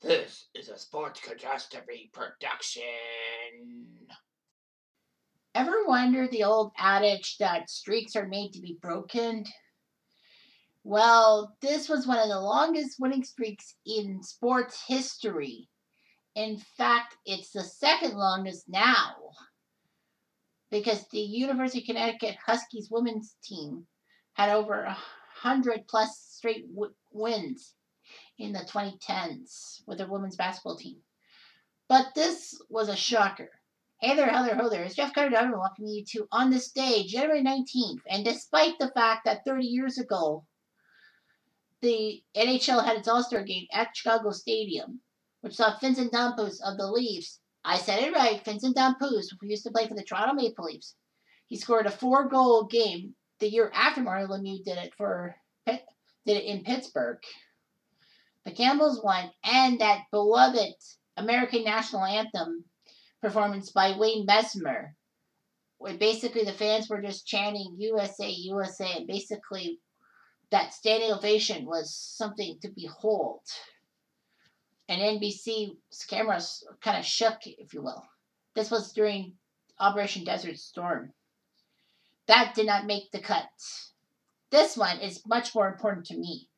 This is a Sports Catastrophe production. Ever wonder the old adage that streaks are made to be broken? Well, this was one of the longest winning streaks in sports history. In fact, it's the second longest now because the University of Connecticut Huskies women's team had over 100 plus straight wins in the 2010s with their women's basketball team. But this was a shocker. Hey there, ho there. It's Jeff Carter Diamond welcoming you to On This Day, January 19th. And despite the fact that 30 years ago, the NHL had its All-Star game at Chicago Stadium, which saw Vincent Damphousse of the Leafs. I said it right, Vincent Damphousse, who used to play for the Toronto Maple Leafs. He scored a 4-goal game the year after Mario Lemieux did it in Pittsburgh. The Campbells won, and that beloved American national anthem performance by Wayne Mesmer, where basically the fans were just chanting USA, USA, and basically that standing ovation was something to behold. And NBC's cameras kind of shook, if you will. This was during Operation Desert Storm. That did not make the cut. This one is much more important to me.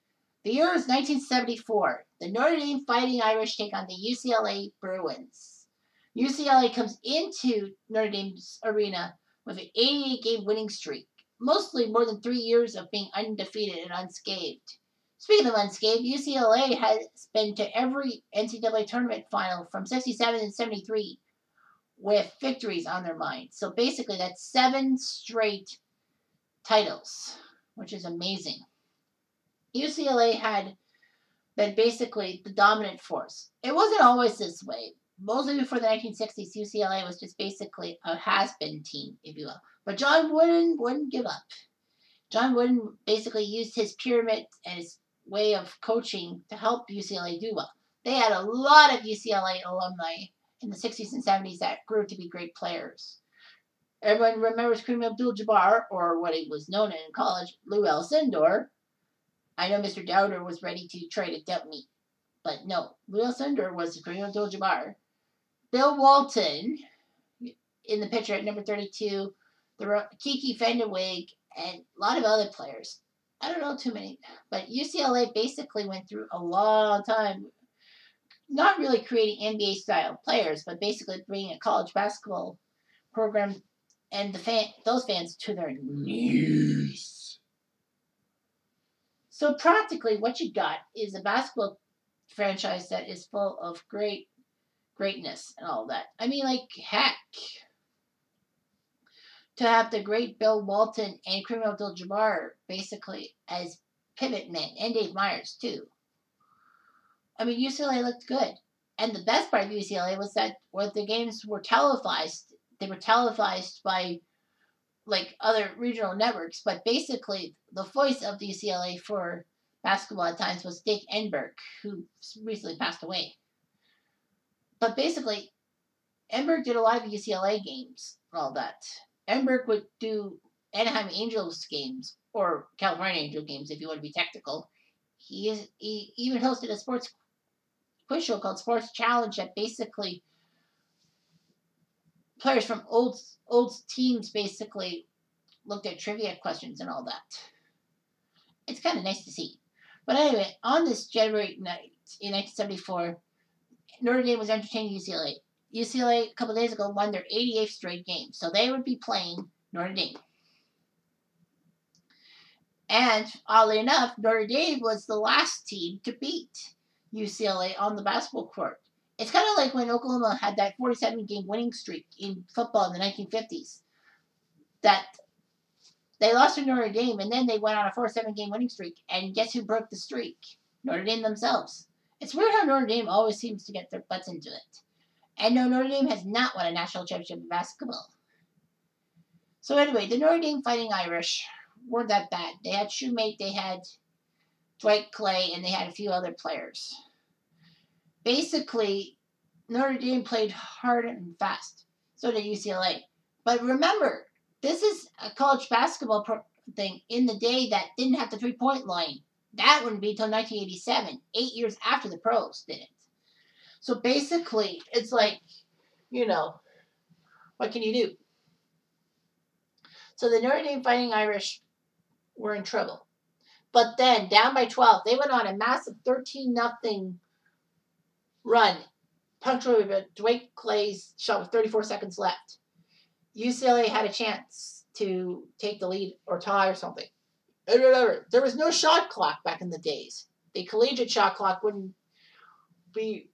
The year is 1974. The Notre Dame Fighting Irish take on the UCLA Bruins. UCLA comes into Notre Dame's arena with an 88-game winning streak, mostly more than 3 years of being undefeated and unscathed. Speaking of unscathed, UCLA has been to every NCAA tournament final from 67 and 73 with victories on their mind. So basically that's 7 straight titles, which is amazing. UCLA had been basically the dominant force. It wasn't always this way. Mostly before the 1960s, UCLA was just basically a has-been team, if you will. But John Wooden wouldn't give up. John Wooden basically used his pyramid and his way of coaching to help UCLA do well. They had a lot of UCLA alumni in the 60s and 70s that grew to be great players. Everyone remembers Kareem Abdul-Jabbar, or what he was known in college, Lou Alcindor. I know Mr. Dowder was ready to try to doubt me, but no. Lou Alcindor was Kareem Abdul-Jabbar. Bill Walton in the picture at number 32, Kiki Vanderweg, and a lot of other players. I don't know too many, but UCLA basically went through a long time not really creating NBA-style players, but basically bringing a college basketball program and those fans to their knees. So practically what you got is a basketball franchise that is full of greatness and all that. I mean, like, heck. To have the great Bill Walton and Kareem Abdul-Jabbar basically as pivot men, and Dave Myers too. I mean, UCLA looked good. And the best part of UCLA was that when the games were televised, they were televised by like other regional networks, but basically the voice of the UCLA for basketball at times was Dick Enberg, who recently passed away. But basically, Enberg did a lot of UCLA games and all that. Enberg would do Anaheim Angels games, or California Angel games if you want to be technical. He even hosted a sports quiz show called Sports Challenge that basically players from old teams basically looked at trivia questions and all that. It's kind of nice to see. But anyway, on this January night in 1974, Notre Dame was entertaining UCLA. UCLA a couple days ago won their 88th straight game, so they would be playing Notre Dame. And oddly enough, Notre Dame was the last team to beat UCLA on the basketball court. It's kind of like when Oklahoma had that 47-game winning streak in football in the 1950s. That they lost to Notre Dame, and then they went on a 47-game winning streak. And guess who broke the streak? Notre Dame themselves. It's weird how Notre Dame always seems to get their butts into it. And no, Notre Dame has not won a national championship in basketball. So anyway, the Notre Dame Fighting Irish weren't that bad. They had Shoemate, they had Dwight Clay, and they had a few other players. Basically, Notre Dame played hard and fast. So did UCLA. But remember, this is a college basketball thing in the day that didn't have the three-point line. That wouldn't be until 1987, 8 years after the pros did it. So basically, it's like, what can you do? So the Notre Dame Fighting Irish were in trouble. But then, down by 12, they went on a massive 13-0 run, punctuated by Dwight Clay's shot with 34 seconds left. UCLA had a chance to take the lead or tie or something. And remember, there was no shot clock back in the days. The collegiate shot clock wouldn't be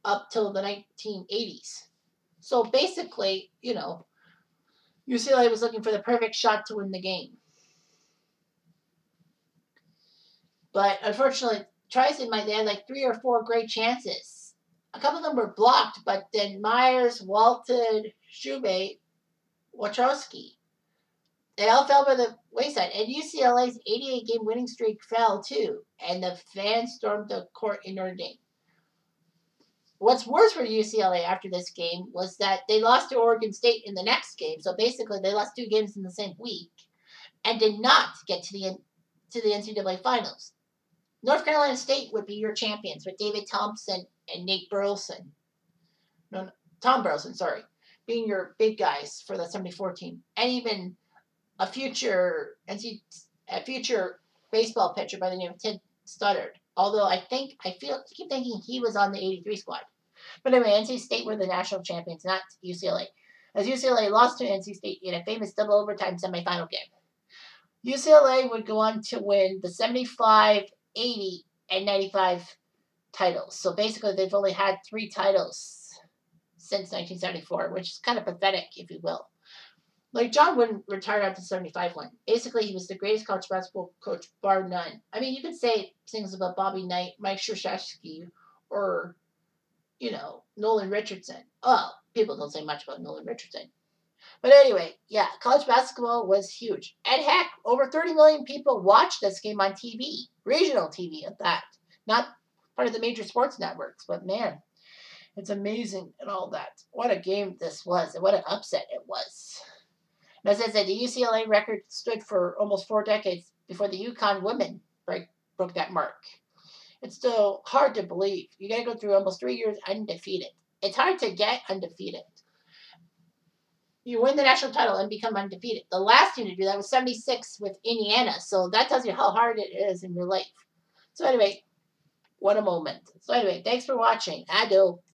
up till the 1980s. So basically, UCLA was looking for the perfect shot to win the game. But unfortunately, Tri-State they had like 3 or 4 great chances. A couple of them were blocked, but then Myers, Walton, Schubert, Wachowski, they all fell by the wayside. And UCLA's 88-game winning streak fell too, and the fans stormed the court in Notre Dame. What's worse for UCLA after this game was that they lost to Oregon State in the next game. So basically, they lost 2 games in the same week and did not get to the NCAA finals. North Carolina State would be your champions with David Thompson and Nate Burleson. No, Tom Burleson, sorry, being your big guys for the 74 team, and even a future baseball pitcher by the name of Ted Stoddard. Although I keep thinking he was on the 83 squad. But anyway, NC State were the national champions, not UCLA, as UCLA lost to NC State in a famous double overtime semifinal game. UCLA would go on to win the 75, 80, and 95 titles. So basically, they've only had 3 titles since 1974, which is kind of pathetic, if you will. Like, John Wooden retired after the 75 one. Basically, he was the greatest college basketball coach, bar none. I mean, you could say things about Bobby Knight, Mike Krzyzewski, or, Nolan Richardson. Oh, people don't say much about Nolan Richardson. But anyway, yeah, college basketball was huge. And heck, over 30 million people watched this game on TV. Regional TV, at that. Not part of the major sports networks, but man, it's amazing and all that. What a game this was, and what an upset it was. And as I said, the UCLA record stood for almost 4 decades before the UConn women broke that mark. It's still hard to believe. You got to go through almost 3 years undefeated. It's hard to get undefeated. You win the national title and become undefeated. The last team to do that was 76 with Indiana. So that tells you how hard it is in your life. So anyway, what a moment. So anyway, thanks for watching. Adieu.